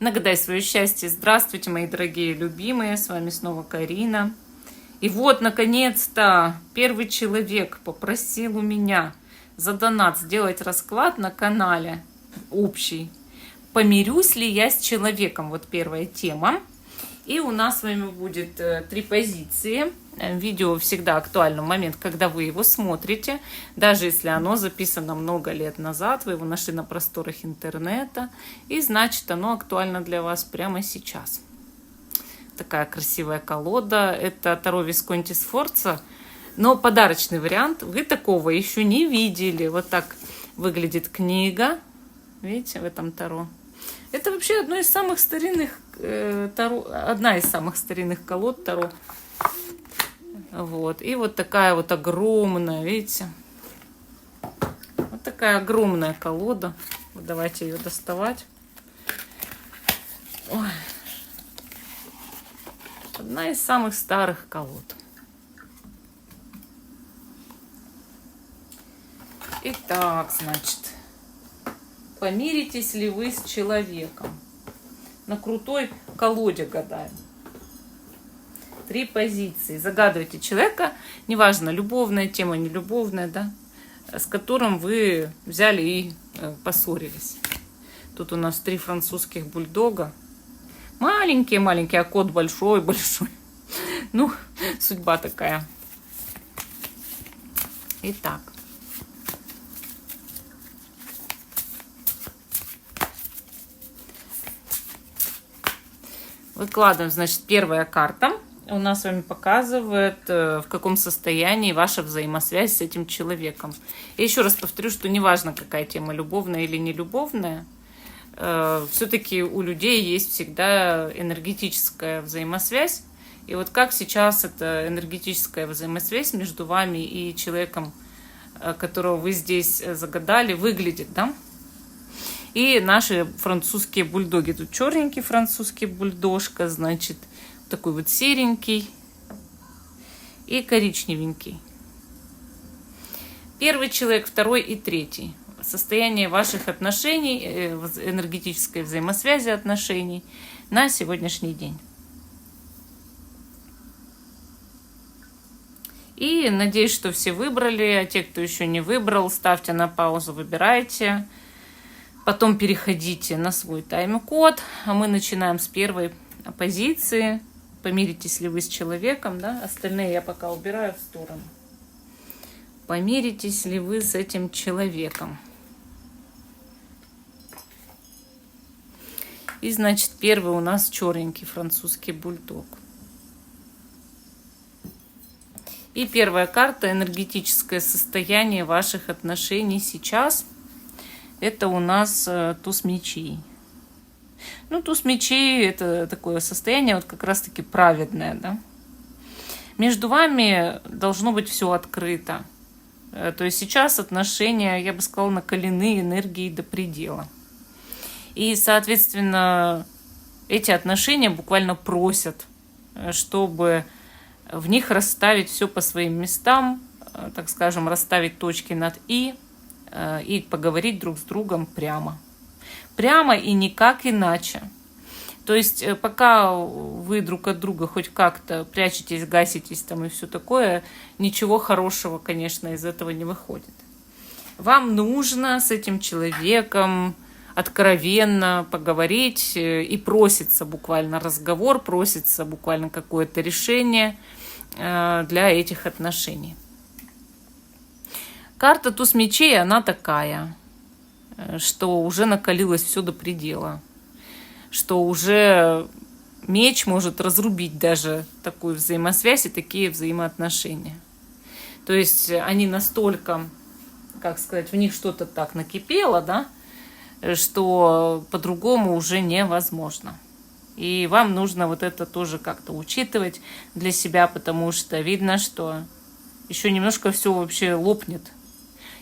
Нагадай свое счастье. Здравствуйте, мои дорогие любимые. С вами снова Карина. И вот, наконец-то, первый человек попросил у меня за донат сделать расклад на канале общий. Помирюсь ли я с человеком? Вот первая тема. И у нас с вами будет 3 позиции. Видео всегда актуально в момент, когда вы его смотрите. Даже если оно записано много лет назад, вы его нашли на просторах интернета. И значит, оно актуально для вас прямо сейчас. Такая красивая колода. Это Таро Висконти Сфорца. Но подарочный вариант. Вы такого еще не видели. Вот так выглядит книга. Видите, в этом Таро. Это вообще одна из самых старинных колод Таро. Вот. И вот такая вот огромная, видите? Вот такая огромная колода. Вот давайте ее доставать. Ой. Одна из самых старых колод. Итак, значит, помиритесь ли вы с человеком? На крутой колоде гадаем. 3 позиции. Загадывайте человека, неважно, любовная тема, не любовная, да, с которым вы взяли и поссорились. Тут у нас 3 французских бульдога. Маленькие-маленькие, а кот большой-большой. Ну, судьба такая. Итак. Выкладываем, значит, первая карта. У нас с вами показывает, в каком состоянии ваша взаимосвязь с этим человеком. И еще раз повторю, что неважно, какая тема, любовная или нелюбовная, все-таки у людей есть всегда энергетическая взаимосвязь. И вот как сейчас эта энергетическая взаимосвязь между вами и человеком, которого вы здесь загадали, выглядит, да? И наши французские бульдоги. Тут черненький французский бульдожка, значит, такой вот серенький и коричневенький. Первый человек, второй и третий. Состояние ваших отношений, энергетической взаимосвязи отношений на сегодняшний день. И надеюсь, что все выбрали, а те, кто еще не выбрал, ставьте на паузу, выбирайте. Потом переходите на свой тайм-код, а мы начинаем с первой позиции. Помиритесь ли вы с человеком, да? Остальные я пока убираю в сторону. Помиритесь ли вы с этим человеком? И, значит, первый у нас черненький французский бульдог. И первая карта — энергетическое состояние ваших отношений сейчас. Это у нас туз мечей. Ну, туз мечей — это такое состояние вот как раз-таки праведное, да. Между вами должно быть все открыто. То есть сейчас отношения, я бы сказала, накалены энергией до предела. И, соответственно, эти отношения буквально просят, чтобы в них расставить все по своим местам, так скажем, расставить точки над «и» поговорить друг с другом прямо. Прямо и никак иначе. То есть пока вы друг от друга хоть как-то прячетесь, гаситесь там и все такое, ничего хорошего, конечно, из этого не выходит. Вам нужно с этим человеком откровенно поговорить, и просится буквально разговор, просится буквально какое-то решение для этих отношений. Карта туз мечей, она такая, что уже накалилось все до предела, что уже меч может разрубить даже такую взаимосвязь и такие взаимоотношения. То есть они настолько, как сказать, в них что-то так накипело, да, что по-другому уже невозможно. И вам нужно вот это тоже как-то учитывать для себя, потому что видно, что еще немножко все вообще лопнет.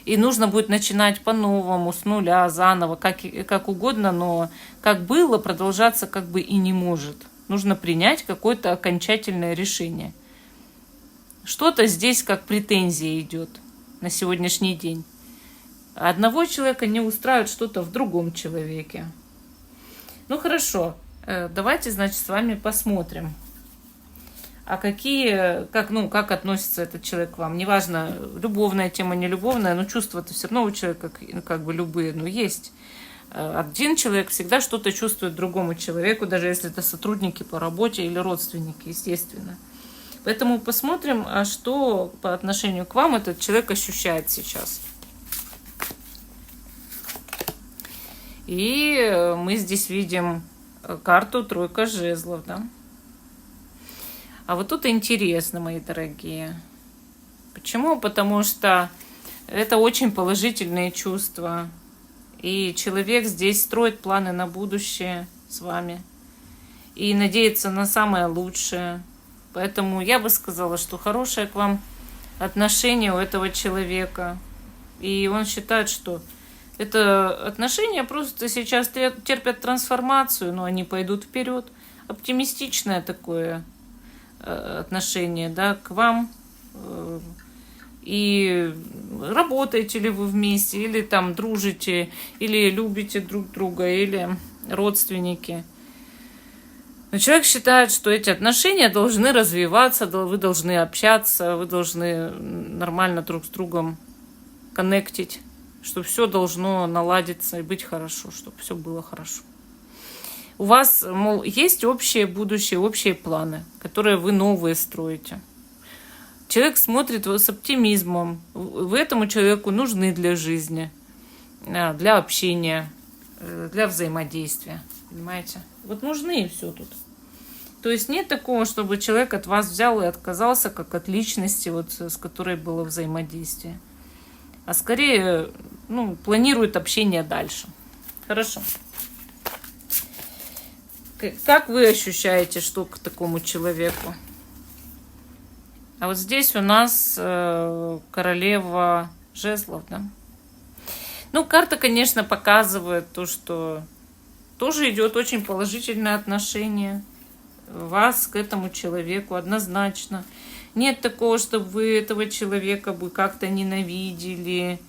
И нужно будет начинать по-новому, с нуля, заново, как угодно, но как было, продолжаться как бы и не может. Нужно принять какое-то окончательное решение. Что-то здесь как претензия идет на сегодняшний день. Одного человека не устраивает что-то в другом человеке. Ну хорошо, давайте, значит, с вами посмотрим. А как относится этот человек к вам? Неважно, любовная тема, не любовная, но чувства-то все равно у человека как бы любые, но есть. Один человек всегда что-то чувствует другому человеку, даже если это сотрудники по работе или родственники, естественно. Поэтому посмотрим, а что по отношению к вам этот человек ощущает сейчас. И мы здесь видим карту тройка жезлов, да? А вот тут интересно, мои дорогие. Почему? Потому что это очень положительные чувства. И человек здесь строит планы на будущее с вами. И надеется на самое лучшее. Поэтому я бы сказала, что хорошее к вам отношение у этого человека. И он считает, что это отношения просто сейчас терпят трансформацию, но они пойдут вперед. Оптимистичное такое отношение, да, к вам. И работаете ли вы вместе, или там дружите, или любите друг друга, или родственники. Но человек считает, что эти отношения должны развиваться, вы должны общаться, вы должны нормально друг с другом коннектить, что все должно наладиться и быть хорошо, чтобы все было хорошо. У вас, мол, есть общее будущее, общие планы, которые вы новые строите. Человек смотрит с оптимизмом. Вы этому человеку нужны для жизни, для общения, для взаимодействия. Понимаете? Вот нужны и все тут. То есть нет такого, чтобы человек от вас взял и отказался, как от личности, вот, с которой было взаимодействие. А скорее, планирует общение дальше. Хорошо. Как вы ощущаете, что к такому человеку? А вот здесь у нас королева жезлов, да? Карта, конечно, показывает то, что тоже идет очень положительное отношение вас к этому человеку однозначно. Нет такого, чтобы вы этого человека бы как-то ненавидели,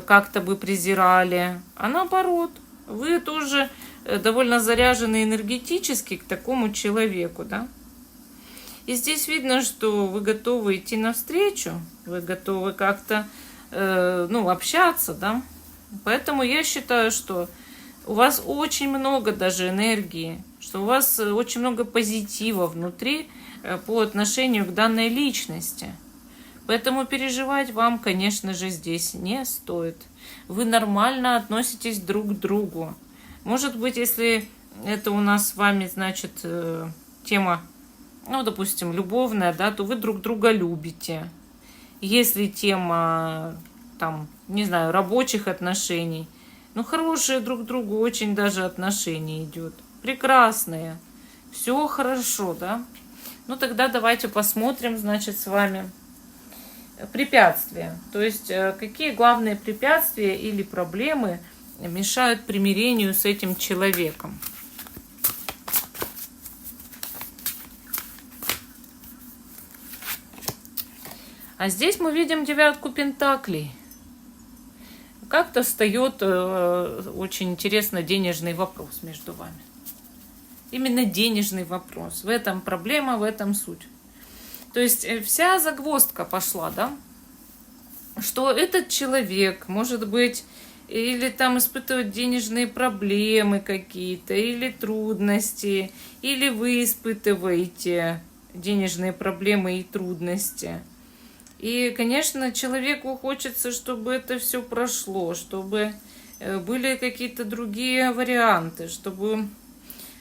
как-то бы презирали. А наоборот, вы тоже довольно заряжены энергетически к такому человеку, да? И здесь видно, что вы готовы идти навстречу, вы готовы как-то общаться, да? Поэтому я считаю, что у вас очень много даже энергии, что у вас очень много позитива внутри по отношению к данной личности. Поэтому переживать вам, конечно же, здесь не стоит. Вы нормально относитесь друг к другу. Может быть, если это у нас с вами, значит, тема, допустим, любовная, да, то вы друг друга любите. Если тема, рабочих отношений, хорошие друг к другу очень даже отношения идет. Прекрасные. Все хорошо, да? Тогда давайте посмотрим, значит, с вами препятствия. То есть, какие главные препятствия или проблемы мешают примирению с этим человеком. А здесь мы видим 9 пентаклей. Как-то встает очень интересно денежный вопрос между вами. Именно денежный вопрос. В этом проблема, в этом суть. То есть вся загвоздка пошла, да? Что этот человек, может быть, или там испытывает денежные проблемы какие-то, или трудности, или вы испытываете денежные проблемы и трудности. И, конечно, человеку хочется, чтобы это все прошло, чтобы были какие-то другие варианты, чтобы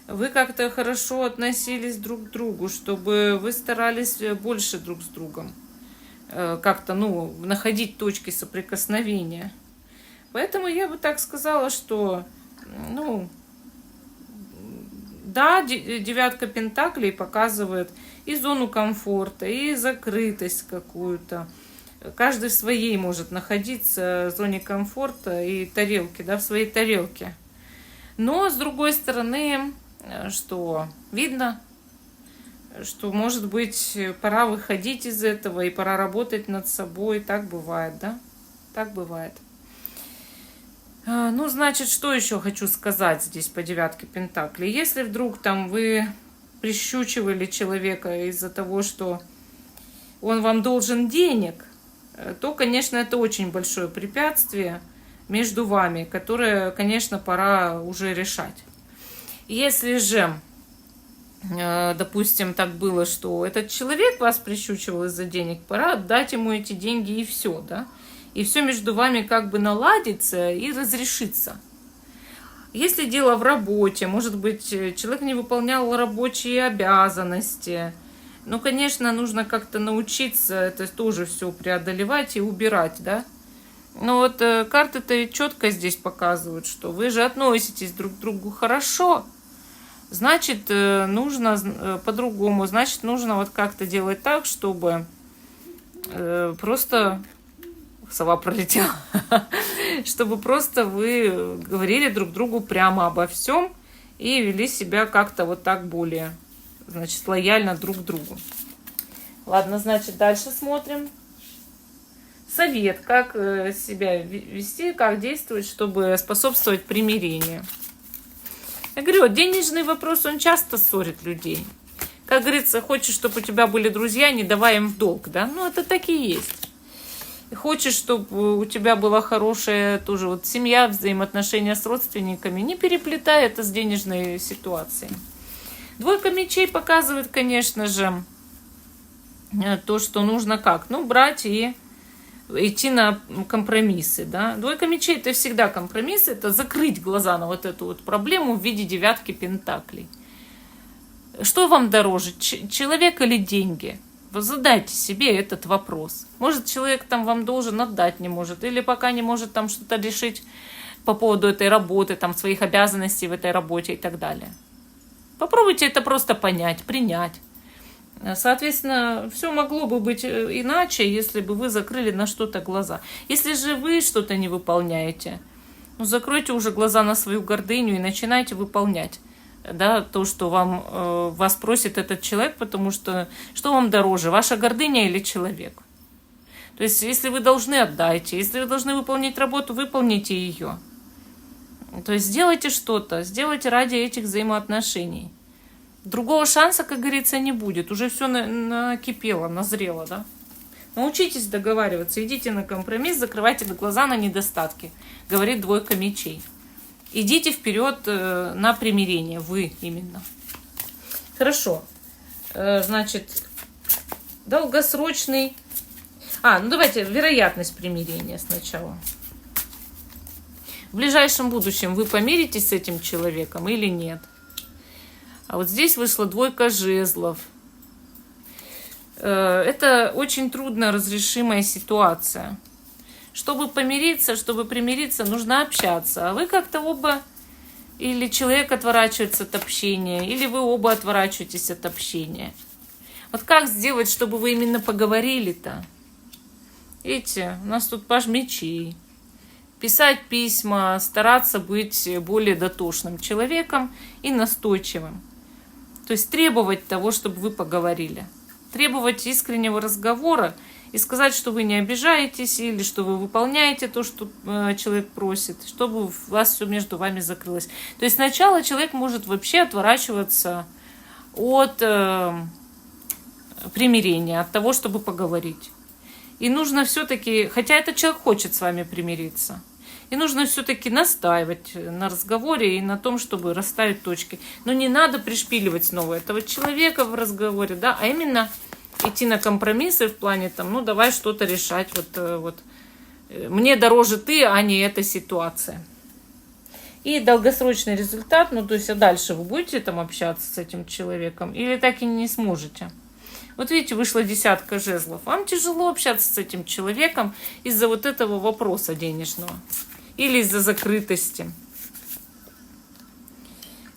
вы как-то хорошо относились друг к другу, чтобы вы старались больше друг с другом, как-то, находить точки соприкосновения. Поэтому я бы так сказала, что, да, 9 пентаклей показывает и зону комфорта, и закрытость какую-то. Каждый в своей может находиться в зоне комфорта и тарелки, да, в своей тарелке. Но, с другой стороны, что видно, что, может быть, пора выходить из этого и пора работать над собой. Так бывает, да? Так бывает. Ну, значит, что еще хочу сказать здесь по девятке пентаклей. Если вдруг там вы прищучивали человека из-за того, что он вам должен денег, то, конечно, это очень большое препятствие между вами, которое, конечно, пора уже решать. Если же, допустим, так было, что этот человек вас прищучивал из-за денег, пора отдать ему эти деньги и все, да? И все между вами как бы наладится и разрешится. Если дело в работе, может быть, человек не выполнял рабочие обязанности, ну, конечно, нужно как-то научиться это тоже все преодолевать и убирать, да? Но вот карты-то четко здесь показывают, что вы же относитесь друг к другу хорошо, значит, нужно по-другому, значит, нужно вот как-то делать так, чтобы просто... Сова пролетела. Чтобы просто вы говорили друг другу прямо обо всем и вели себя как-то вот так более, значит, лояльно друг к другу. Ладно, значит, дальше смотрим. Совет, как себя вести, как действовать, чтобы способствовать примирению. Я говорю, денежный вопрос, он часто ссорит людей. Как говорится, хочешь, чтобы у тебя были друзья, не давай им в долг, да? Ну, это так и есть. Хочешь, чтобы у тебя была хорошая тоже вот семья, взаимоотношения с родственниками, не переплетай это с денежной ситуацией. Двойка мечей показывает, конечно же, то, что нужно как? Ну, брать и идти на компромиссы, да. Двойка мечей — это всегда компромиссы, это закрыть глаза на вот эту вот проблему в виде девятки пентаклей. Что вам дороже, человек или деньги? Вы задайте себе этот вопрос. Может, человек там вам должен, отдать не может, или пока не может там что-то решить по поводу этой работы, там своих обязанностей в этой работе и так далее. Попробуйте это просто понять, принять. Соответственно, все могло бы быть иначе, если бы вы закрыли на что-то глаза. Если же вы что-то не выполняете, ну, закройте уже глаза на свою гордыню и начинайте выполнять. Да, то, что вас просит этот человек, потому что вам дороже, ваша гордыня или человек? То есть, если вы должны, отдайте. Если вы должны выполнить работу, выполните ее. То есть, сделайте что-то, сделайте ради этих взаимоотношений. Другого шанса, как говорится, не будет. Уже все накипело, назрело, да? Научитесь договариваться, идите на компромисс, закрывайте глаза на недостатки, говорит двойка мечей. Идите вперед на примирение, вы именно. Хорошо. Значит, долгосрочный... ну давайте вероятность примирения сначала. В ближайшем будущем вы помиритесь с этим человеком или нет? А вот здесь вышла двойка жезлов. Это очень трудно разрешимая ситуация. Чтобы помириться, чтобы примириться, нужно общаться. А вы как-то оба, или человек отворачивается от общения, или вы оба отворачиваетесь от общения. Вот как сделать, чтобы вы именно поговорили-то? Видите, у нас тут паж мечей. Писать письма, стараться быть более дотошным человеком и настойчивым. То есть требовать того, чтобы вы поговорили. Требовать искреннего разговора и сказать, что вы не обижаетесь или что вы выполняете то, что человек просит, чтобы у вас все между вами закрылось. То есть сначала человек может вообще отворачиваться от примирения, от того, чтобы поговорить. И нужно все-таки, хотя этот человек хочет с вами примириться, и нужно все-таки настаивать на разговоре и на том, чтобы расставить точки. Но не надо пришпиливать снова этого человека в разговоре, да, а именно идти на компромиссы в плане там, ну давай что-то решать, вот мне дороже ты, а не эта ситуация. И долгосрочный результат, ну то есть дальше вы будете там общаться с этим человеком или так и не сможете. Вот видите, вышла десятка жезлов. Вам тяжело общаться с этим человеком из-за вот этого вопроса денежного или из-за закрытости.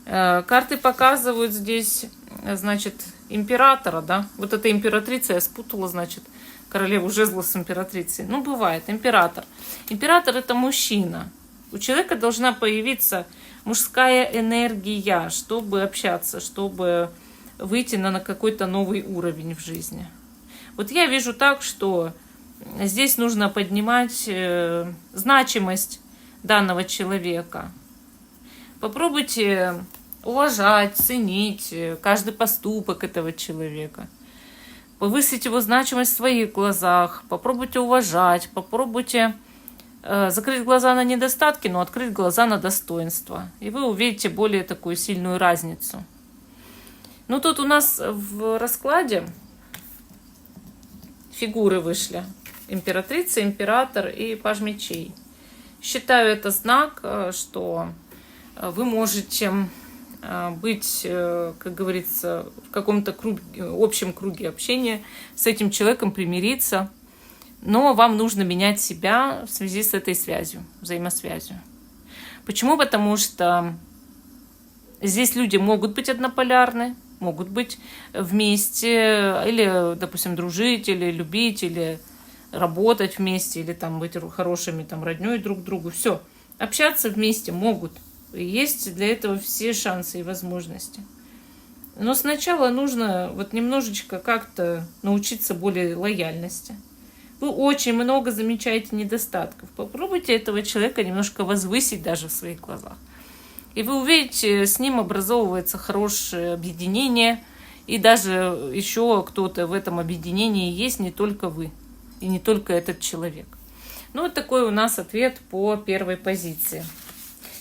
Карты показывают здесь, значит, императора, да. Вот эта императрица, я спутала, значит, королеву жезлов с императрицей. Ну, бывает, император. Император — это мужчина. У человека должна появиться мужская энергия, чтобы общаться, чтобы выйти на какой-то новый уровень в жизни. Вот я вижу так, что здесь нужно поднимать значимость данного человека. Попробуйте уважать, ценить каждый поступок этого человека. Повысить его значимость в своих глазах. Попробуйте уважать, попробуйте закрыть глаза на недостатки, но открыть глаза на достоинства. И вы увидите более такую сильную разницу. Ну, тут у нас в раскладе фигуры вышли. Императрица, император и паж мечей. Считаю это знак, что вы можете быть, как говорится, в каком-то общем круге общения с этим человеком, примириться. Но вам нужно менять себя в связи с этой связью, взаимосвязью. Почему? Потому что здесь люди могут быть однополярны, могут быть вместе, или, допустим, дружить, или любить, или работать вместе, или там быть хорошими там, роднёй друг другу. Все. Общаться вместе могут. И есть для этого все шансы и возможности. Но сначала нужно вот немножечко как-то научиться более лояльности. Вы очень много замечаете недостатков. Попробуйте этого человека немножко возвысить даже в своих глазах. И вы увидите, с ним образовывается хорошее объединение. И даже еще кто-то в этом объединении есть, не только вы. И не только этот человек. Ну, вот такой у нас ответ по первой позиции.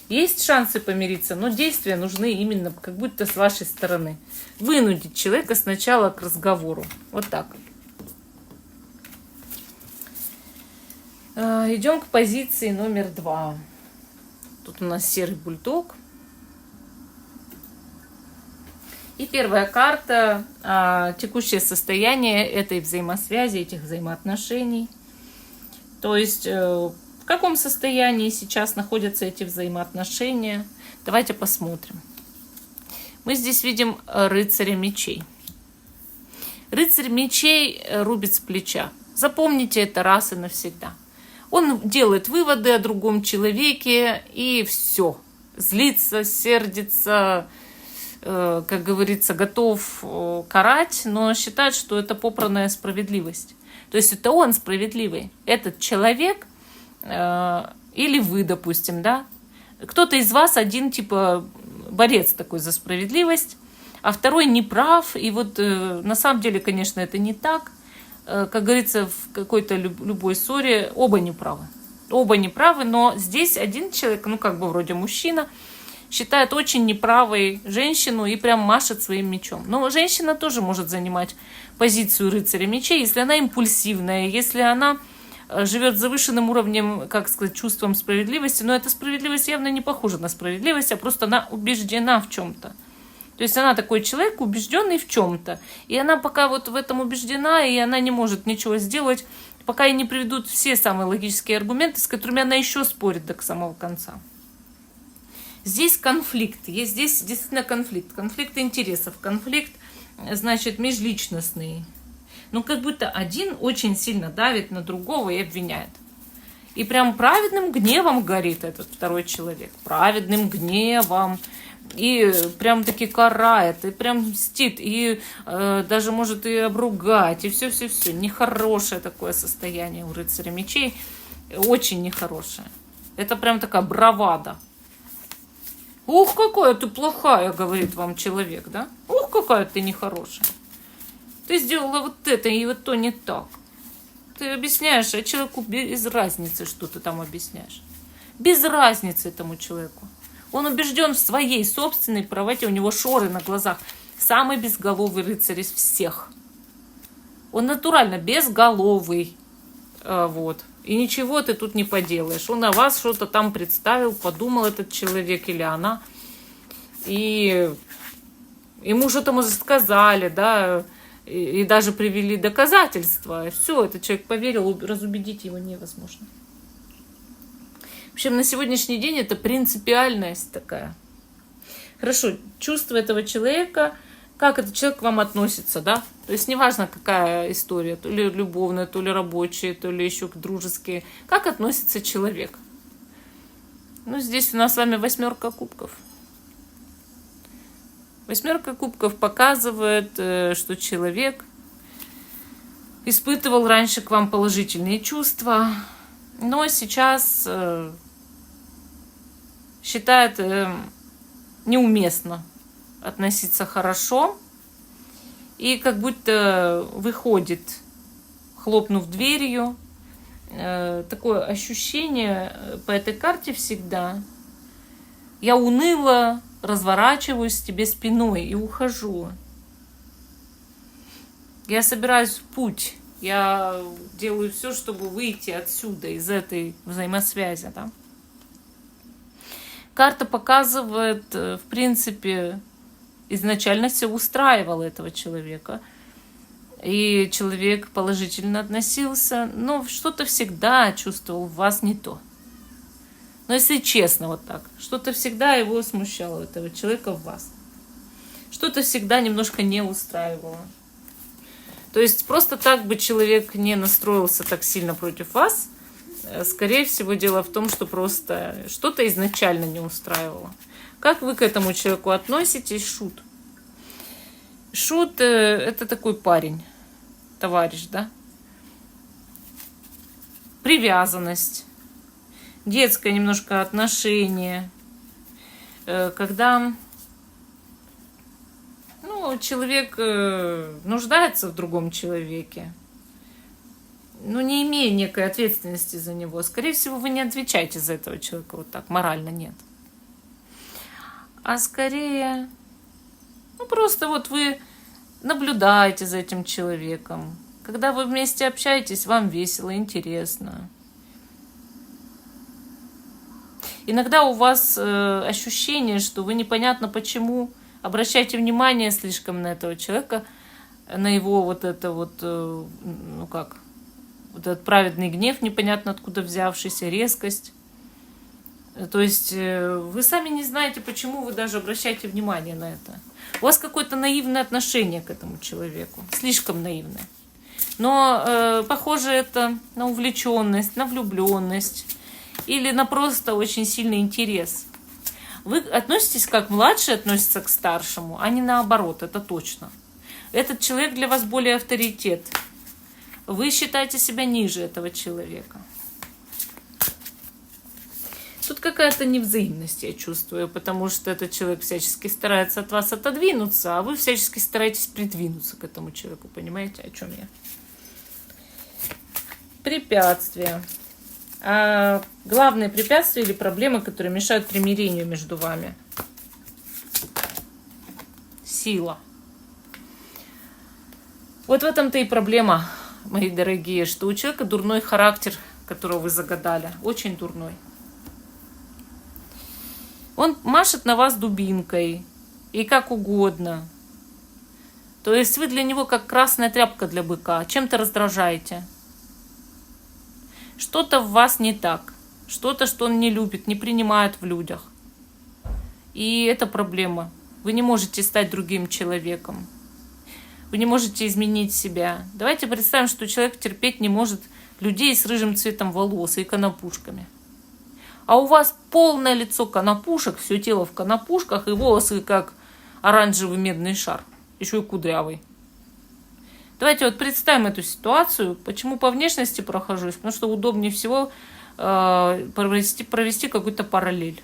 Есть шансы помириться, но действия нужны именно как будто с вашей стороны. Вынудить человека сначала к разговору. Вот так. Идем к позиции номер 2. Тут у нас серый бульдог. И первая карта текущее состояние этой взаимосвязи, этих взаимоотношений. То есть в каком состоянии сейчас находятся эти взаимоотношения. Давайте посмотрим. Мы здесь видим рыцаря мечей. Рыцарь мечей рубит с плеча. Запомните это раз и навсегда. Он делает выводы о другом человеке и все. Злится, сердится, как говорится, готов карать, но считает, что это попранная справедливость. То есть это он справедливый. Этот человек или вы, допустим, да? Кто-то из вас один типа борец такой за справедливость, а второй не прав. И вот на самом деле, конечно, это не так. Как говорится, в какой-то любой ссоре оба неправы. Оба неправы, но здесь один человек, ну как бы вроде мужчина, считает очень неправой женщину и прям машет своим мечом. Но женщина тоже может занимать позицию рыцаря мечей, если она импульсивная, если она живет завышенным уровнем, как сказать, чувством справедливости, но эта справедливость явно не похожа на справедливость, а просто она убеждена в чем-то. То есть она такой человек, убежденный в чем-то. И она пока вот в этом убеждена, и она не может ничего сделать, пока ей не приведут все самые логические аргументы, с которыми она еще спорит до самого конца. Здесь конфликт, есть здесь действительно конфликт. Конфликт интересов, конфликт, значит, межличностный. Ну, как будто один очень сильно давит на другого и обвиняет. И прям праведным гневом горит этот второй человек. Праведным гневом. И прям таки карает, и прям мстит, и даже может и обругать, и все-все-все. Нехорошее такое состояние у рыцаря мечей. Очень нехорошее. Это прям такая бравада. Ух, какая ты плохая, говорит вам человек, да? Ух, какая ты нехорошая. Ты сделала вот это и вот то не так. Ты объясняешь, а человеку без разницы, что ты там объясняешь. Без разницы этому человеку. Он убежден в своей собственной правоте, у него шоры на глазах. Самый безголовый рыцарь из всех. Он натурально безголовый. Вот. И ничего ты тут не поделаешь. Он о вас что-то там представил, подумал этот человек или она. И ему что-то сказали, да, и даже привели доказательства. И все, этот человек поверил, разубедить его невозможно. В общем, на сегодняшний день это принципиальность такая. Хорошо, чувство этого человека, как этот человек к вам относится, да? То есть неважно, какая история, то ли любовная, то ли рабочая, то ли еще дружеские. Как относится человек? Ну, здесь у нас с вами 8 кубков. 8 кубков показывает, что человек испытывал раньше к вам положительные чувства, но сейчас считает неуместно относиться хорошо и как будто выходит, хлопнув дверью. Такое ощущение по этой карте всегда. Я уныло разворачиваюсь к тебе спиной и ухожу. Я собираюсь в путь. Я делаю все, чтобы выйти отсюда, из этой взаимосвязи. Да? Карта показывает, в принципе, изначально все устраивало этого человека. И человек положительно относился, но что-то всегда чувствовал в вас не то. Но если честно, вот так, что-то всегда его смущало, этого человека в вас. Что-то всегда немножко не устраивало. То есть просто так бы человек не настроился так сильно против вас. Скорее всего, дело в том, что просто что-то изначально не устраивало. Как вы к этому человеку относитесь, Шут? Шут – это такой парень, товарищ, да? Привязанность, детское немножко отношение, когда человек нуждается в другом человеке, но не имея некой ответственности за него. Скорее всего, вы не отвечаете за этого человека вот так, морально нет. А скорее... просто вот вы наблюдаете за этим человеком. Когда вы вместе общаетесь, вам весело, интересно. Иногда у вас ощущение, что вы непонятно почему обращаете внимание слишком на этого человека, на его вот это вот, вот этот праведный гнев, непонятно откуда взявшийся, резкость. То есть вы сами не знаете, почему вы даже обращаете внимание на это. У вас какое-то наивное отношение к этому человеку, слишком наивное. Но похоже это на увлеченность, на влюбленность или на просто очень сильный интерес. Вы относитесь, как младший относится к старшему, а не наоборот, это точно. Этот человек для вас более авторитет. Вы считаете себя ниже этого человека. Тут какая-то невзаимность, я чувствую, потому что этот человек всячески старается от вас отодвинуться, а вы всячески стараетесь придвинуться к этому человеку. Понимаете, о чем я? Препятствия. Главные препятствия или проблемы, которые мешают примирению между вами. Сила. Вот в этом-то и проблема, мои дорогие, что у человека дурной характер, которого вы загадали, очень дурной. Он машет на вас дубинкой и как угодно. То есть вы для него как красная тряпка для быка, чем-то раздражаете. Что-то в вас не так, что-то, что он не любит, не принимает в людях. И это проблема. Вы не можете стать другим человеком. Вы не можете изменить себя. Давайте представим, что человек терпеть не может людей с рыжим цветом волос и конопушками. А у вас полное лицо конопушек, все тело в конопушках, и волосы как оранжевый медный шар, еще и кудрявый. Давайте вот представим эту ситуацию. Почему по внешности прохожусь? Потому что удобнее всего провести какую-то параллель.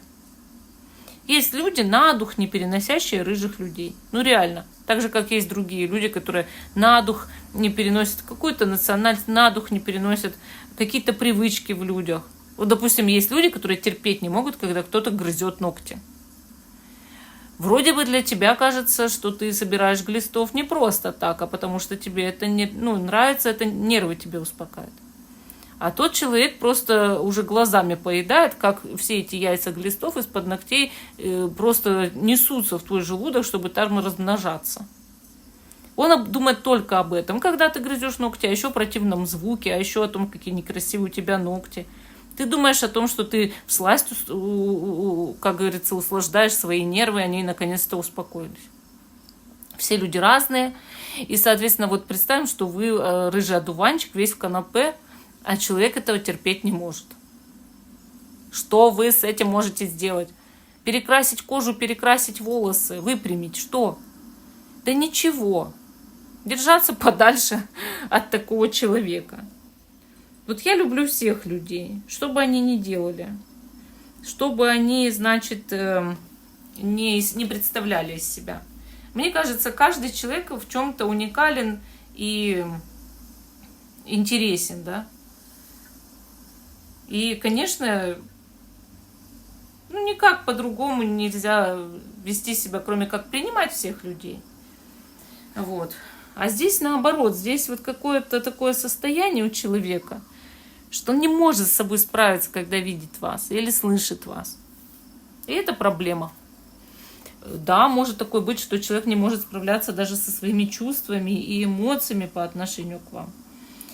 Есть люди на дух, не переносящие рыжих людей. Ну реально. Так же, как есть другие люди, которые на дух не переносят какую-то национальность, на дух не переносят какие-то привычки в людях. Вот, допустим, есть люди, которые терпеть не могут, когда кто-то грызет ногти. Вроде бы для тебя кажется, что ты собираешь глистов не просто так, а потому что тебе это не, нравится, это нервы тебе успокаивает. А тот человек просто уже глазами поедает, как все эти яйца глистов из-под ногтей просто несутся в твой желудок, чтобы там размножаться. Он думает только об этом. Когда ты грызешь ногти, а еще о противном звуке, а еще о том, какие некрасивые у тебя ногти. Ты думаешь о том, что ты всласть, как говорится, услаждаешь свои нервы, они наконец-то успокоились. Все люди разные. И, соответственно, вот представим, что вы рыжий одуванчик, весь в канапе, а человек этого терпеть не может. Что вы с этим можете сделать? Перекрасить кожу, перекрасить волосы, выпрямить. Что? Да ничего. Держаться подальше от такого человека. Вот я люблю всех людей, что бы они ни делали. чтобы они, значит, не представляли из себя. Мне кажется, каждый человек в чем-то уникален и интересен, да. И, конечно, ну, никак по-другому нельзя вести себя, кроме как принимать всех людей. Вот. А здесь наоборот, здесь вот какое-то такое состояние у человека, что он не может с собой справиться, когда видит вас или слышит вас. И это проблема. Да, может такое быть, что человек не может справляться даже со своими чувствами и эмоциями по отношению к вам.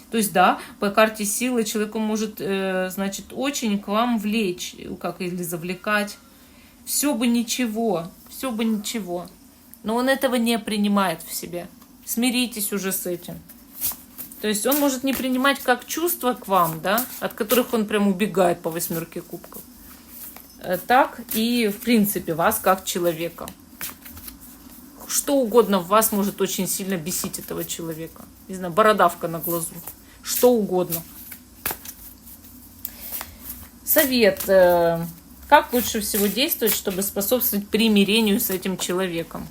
То есть, да, по карте силы человеку может, значит, очень к вам влечь, как или завлекать. Все бы ничего. Но он этого не принимает в себе. Смиритесь уже с этим. То есть он может не принимать как чувства к вам, да, от которых он прям убегает по 8 кубков, так и, в принципе, вас как человека. Что угодно в вас может очень сильно бесить этого человека. Не знаю, бородавка на глазу. Что угодно. Совет. Как лучше всего действовать, чтобы способствовать примирению с этим человеком?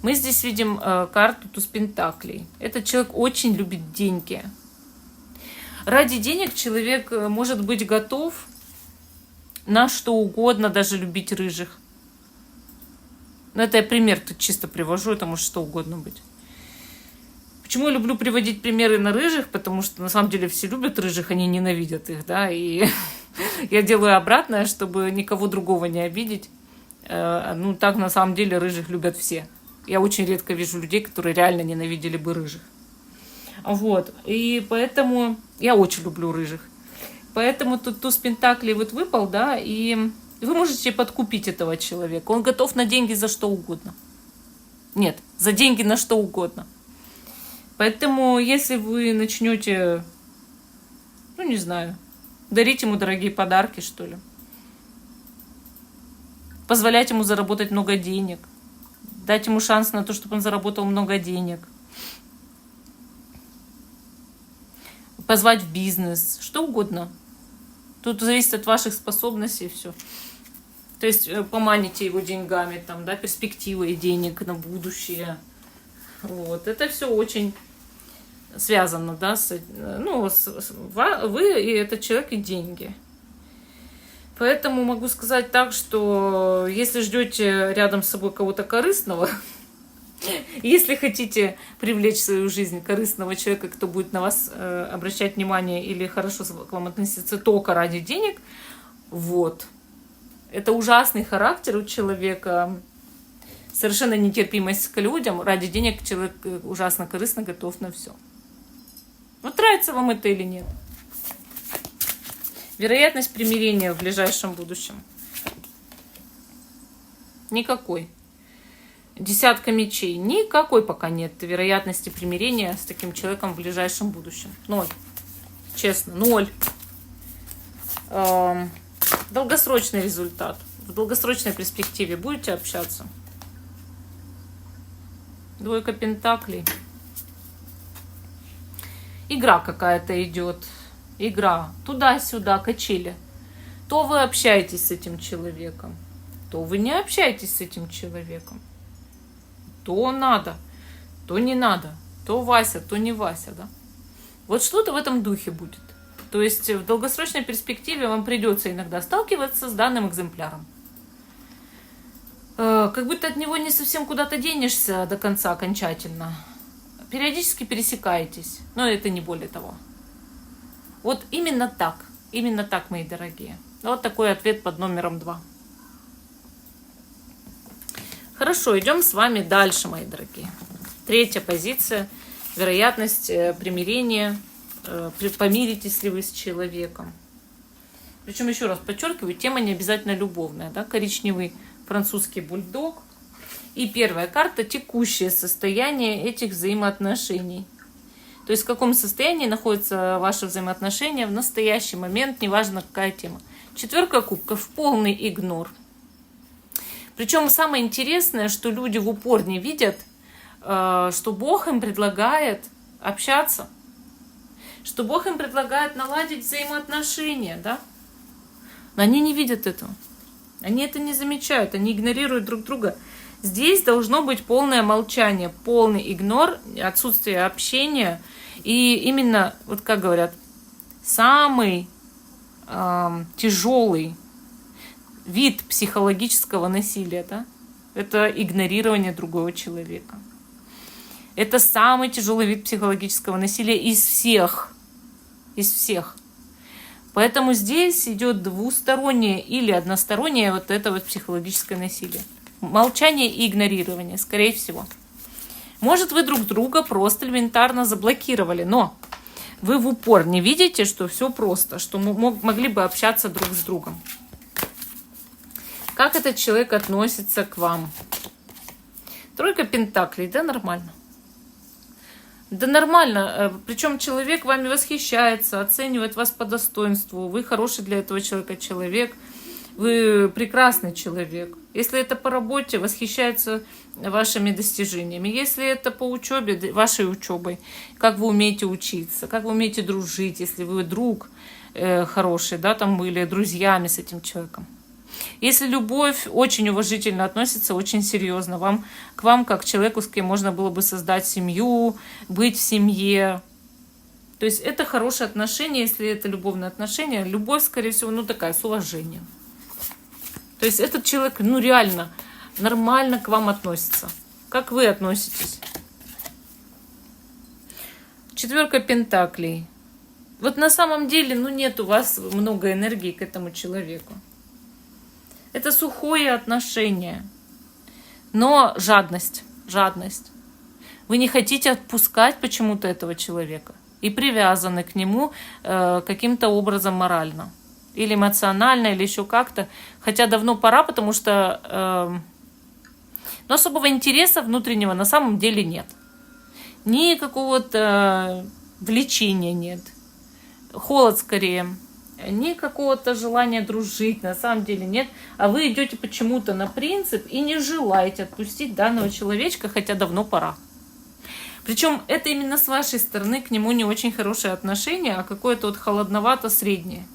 Мы здесь видим карту туз пентаклей. Этот человек очень любит деньги. Ради денег человек может быть готов на что угодно, даже любить рыжих. Но это я пример тут чисто привожу, это может что угодно быть. Почему я люблю приводить примеры на рыжих? Потому что на самом деле все любят рыжих, они ненавидят их, да, и я делаю обратное, чтобы никого другого не обидеть. Ну, так на самом деле рыжих любят все. Я очень редко вижу людей, которые реально ненавидели бы рыжих. Вот, и поэтому я очень люблю рыжих. Поэтому тут туз пентаклей вот выпал, да, и вы можете подкупить этого человека. Он готов на деньги за что угодно. Нет, за деньги на что угодно. Поэтому, если вы начнете, ну, не знаю, дарить ему дорогие подарки, что ли, позволять ему заработать много денег, дать ему шанс на то, чтобы он заработал много денег, позвать в бизнес, что угодно. Тут зависит от ваших способностей и все. То есть поманите его деньгами, там, да, перспективой денег на будущее. Вот. Это все очень связано, да, вы и этот человек, и деньги. Поэтому могу сказать так, что если ждете рядом с собой кого-то корыстного, если хотите привлечь в свою жизнь корыстного человека, кто будет на вас обращать внимание или хорошо к вам относиться только ради денег, вот. Это ужасный характер у человека, совершенно нетерпимость к людям. Ради денег человек ужасно корыстно готов на все. Вот нравится вам это или нет? Вероятность примирения в ближайшем будущем? Никакой. 10 мечей. Никакой пока нет вероятности примирения с таким человеком в ближайшем будущем. 0. Честно, 0. Долгосрочный результат. В долгосрочной перспективе будете общаться? 2 пентаклей. Игра какая-то идет. Игра. Туда-сюда, качели. То вы общаетесь с этим человеком, то вы не общаетесь с этим человеком. То надо, то не надо. То Вася, то не Вася, да? Вот что-то в этом духе будет. То есть в долгосрочной перспективе вам придется иногда сталкиваться с данным экземпляром. Как будто от него не совсем куда-то денешься до конца окончательно. Периодически пересекаетесь, но это не более того. Вот именно так, мои дорогие. Вот такой ответ под номером 2. Хорошо, идем с вами дальше, мои дорогие. 3 позиция. Вероятность примирения. Помиритесь ли вы с человеком. Причем, еще раз подчеркиваю, тема не обязательно любовная. Да? Коричневый французский бульдог. И 1 карта – текущее состояние этих взаимоотношений. То есть в каком состоянии находятся ваши взаимоотношения в настоящий момент, неважно какая тема. 4 кубков – полный игнор. Причем самое интересное, что люди в упор не видят, что Бог им предлагает общаться, что Бог им предлагает наладить взаимоотношения, да? Но они не видят этого. Они это не замечают, они игнорируют друг друга. Здесь должно быть полное молчание, полный игнор, отсутствие общения. И именно, вот как говорят, самый тяжелый вид психологического насилия, да, это игнорирование другого человека. Это самый тяжелый вид психологического насилия из всех. Из всех. Поэтому здесь идет двустороннее или одностороннее вот это вот психологическое насилие. Молчание и игнорирование, скорее всего. Может, вы друг друга просто элементарно заблокировали, но вы в упор не видите, что все просто, что мы могли бы общаться друг с другом. Как этот человек относится к вам? Тройка пентаклей, да, нормально. Да нормально, причем человек вами восхищается, оценивает вас по достоинству, вы хороший для этого человека человек, вы прекрасный человек. Если это по работе, восхищается вашими достижениями. Если это по учебе, вашей учебой, как вы умеете учиться, как вы умеете дружить, если вы друг хороший, да, там были друзьями с этим человеком. Если любовь, очень уважительно относится, очень серьезно к вам, как к человеку, с кем можно было бы создать семью, быть в семье. То есть это хорошие отношения, если это любовные отношения. Любовь, скорее всего, ну такая, с уважением. То есть этот человек, ну реально, нормально к вам относится. Как вы относитесь? Четверка пентаклей. Вот на самом деле, ну нет у вас много энергии к этому человеку. Это сухое отношение, но жадность. Вы не хотите отпускать почему-то этого человека и привязаны к нему каким-то образом морально или эмоционально, или еще как-то. Хотя давно пора, потому что но особого интереса внутреннего на самом деле нет. Ни какого-то влечения нет. Холод скорее. Ни какого-то желания дружить, на самом деле нет. А вы идете почему-то на принцип и не желаете отпустить данного человечка, хотя давно пора. Причем это именно с вашей стороны к нему не очень хорошее отношение, а какое-то вот холодновато-среднее.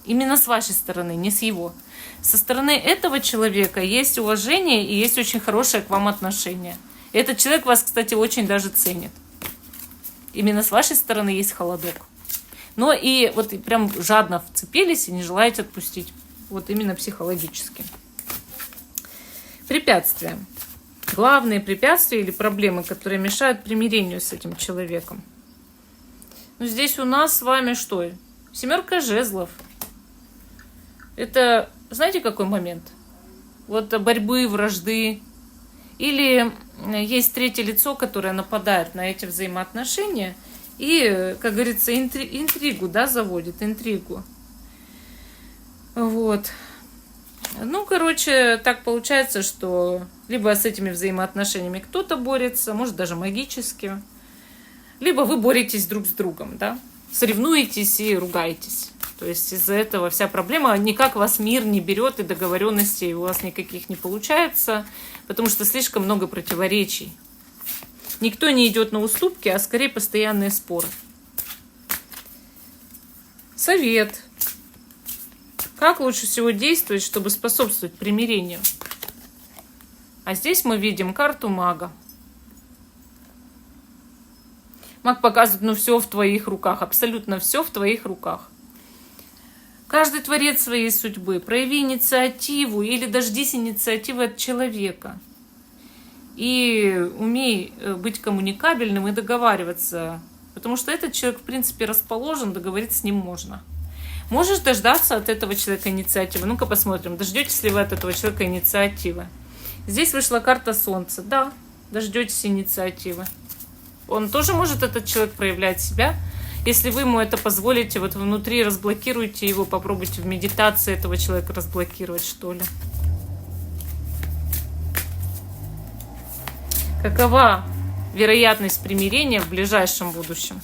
Именно с вашей стороны, не с его. Со стороны этого человека есть уважение и есть очень хорошее к вам отношение. И этот человек вас, кстати, очень даже ценит. Именно с вашей стороны есть холодок. Но и вот прям жадно вцепились и не желаете отпустить. Вот именно психологически. Препятствия. Главные препятствия или проблемы, которые мешают примирению с этим человеком. Ну, здесь у нас с вами что? Семерка жезлов. Это, знаете, какой момент? Вот борьбы, вражды. Или есть третье лицо, которое нападает на эти взаимоотношения и, как говорится, интригу, да, заводит, интригу. Вот. Ну, короче, так получается, что либо с этими взаимоотношениями кто-то борется, может, даже магически, либо вы боретесь друг с другом, да, соревнуетесь и ругаетесь. То есть из-за этого вся проблема, никак вас мир не берет, и договоренностей у вас никаких не получается, потому что слишком много противоречий. Никто не идет на уступки, а скорее постоянные споры. Совет. Как лучше всего действовать, чтобы способствовать примирению? А здесь мы видим карту мага. Маг показывает, ну все в твоих руках, абсолютно все в твоих руках. Каждый творец своей судьбы. Прояви инициативу или дождись инициативы от человека. И умей быть коммуникабельным и договариваться. Потому что этот человек, в принципе, расположен, договориться с ним можно. Можешь дождаться от этого человека инициативы? Ну-ка посмотрим, дождетесь ли вы от этого человека инициативы. Здесь вышла карта Солнца. Да, дождетесь инициативы. Он тоже может, этот человек, проявлять себя. Если вы ему это позволите, вот внутри разблокируйте его, попробуйте в медитации этого человека разблокировать, что ли. Какова вероятность примирения в ближайшем будущем?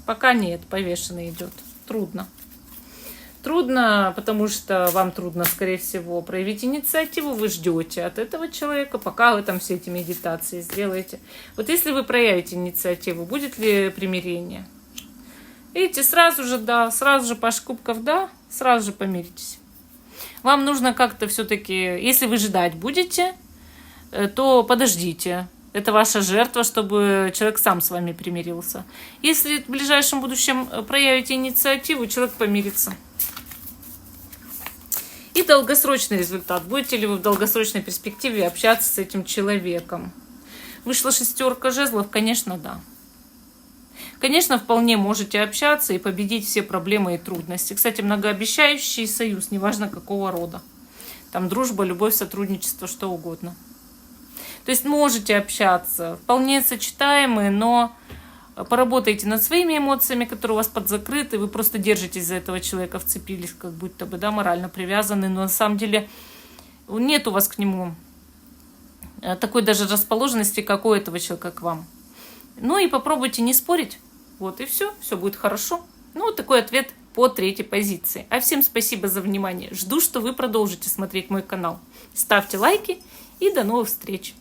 Пока нет, повешенный идет. Трудно. Трудно, потому что вам трудно, скорее всего, проявить инициативу. Вы ждете от этого человека, пока вы там все эти медитации сделаете. Вот если вы проявите инициативу, будет ли примирение? Видите, сразу же да, сразу же паш кубков да, сразу же помиритесь. Вам нужно как-то все-таки, если вы ждать будете, то подождите. Это ваша жертва, чтобы человек сам с вами примирился. Если в ближайшем будущем проявите инициативу, человек помирится. И долгосрочный результат. Будете ли вы в долгосрочной перспективе общаться с этим человеком? Вышла 6 жезлов, конечно, да. Конечно, вполне можете общаться и победить все проблемы и трудности. Кстати, многообещающий союз, неважно какого рода. Там дружба, любовь, сотрудничество, что угодно. То есть можете общаться, вполне сочетаемые, но поработайте над своими эмоциями, которые у вас подзакрыты, вы просто держитесь за этого человека, вцепились, как будто бы, да, морально привязаны, но на самом деле нет у вас к нему такой даже расположенности, как у этого человека к вам. Ну и попробуйте не спорить, вот и все будет хорошо. Ну вот такой ответ по 3-й позиции. А всем спасибо за внимание, жду, что вы продолжите смотреть мой канал. Ставьте лайки и до новых встреч!